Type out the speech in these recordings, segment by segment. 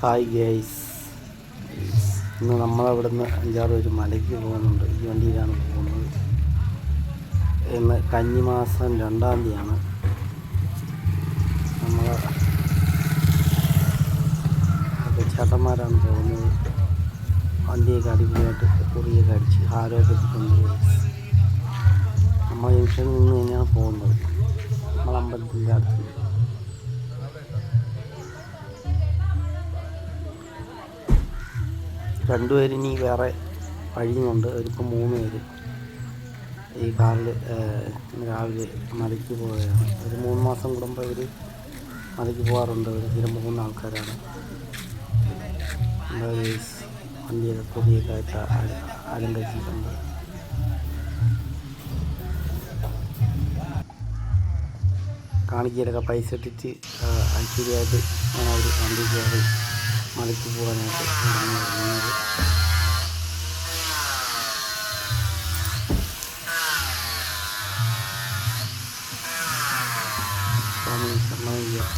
Hi guys, ഇന്ന് നമ്മളവിടുന്ന് 5-6 പേര് മലയ്ക്ക് പോകുന്നുണ്ട്. ഈ വണ്ടിയിലാണ് പോകുന്നത്. ഇന്ന് കന്നിമാസം 2-ാം തീയതിയാണ്. നമ്മൾ ചേട്ടന്മാരാണ് പോകുന്നത്. വണ്ടിയൊക്കെ അടിപൊളിയായിട്ട് കുറിയൊക്കെ അടിച്ച് ഹാരമൊക്കെ എത്തിക്കൊണ്ട് നമ്മൾ ജംഗ്ഷനിൽ നിന്ന് തന്നെയാണ് പോകുന്നത്. നമ്മൾ അമ്പലത്തിൻ്റെ അടുത്ത് രണ്ടുപേരിനി വേറെ വഴിയുണ്ട്. അവരിപ്പോൾ 3 പേര് ഈ കാറിൽ രാവിലെ മലയ്ക്ക് പോവുകയാണ്. ഒരു 3 മാസം കൂടുമ്പോൾ ഇവർ മലയ്ക്ക് പോകാറുണ്ട്. അവർ സ്ഥിരം പോകുന്ന ആൾക്കാരാണ്. വണ്ടിയൊക്കെ പൊതിയൊക്കെ ആയിട്ട് അലങ്കരിച്ചിട്ടുണ്ട്. കാണിക്കലൊക്കെ പൈസ ഇട്ടിട്ട് ഐശ്വര്യമായിട്ട് ആണ് അവർ വണ്ടി കയറി മലയ്ക്ക് പോകാനായിട്ട് വരുന്നത്. സ്വാമി ശരണമയ്യപ്പ.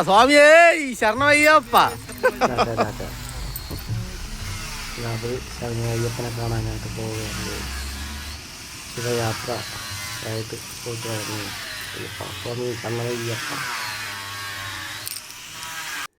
സ്വാമിയേ ശരണമയ്യപ്പ. അത് ശരണമയ്യപ്പനെ കാണാനായിട്ട് പോവുകയാണ്. ശിവയാത്ര ആയിട്ട് പോയിട്ട് വരുന്നത്. സ്വാമി ശരണമയ്യപ്പ.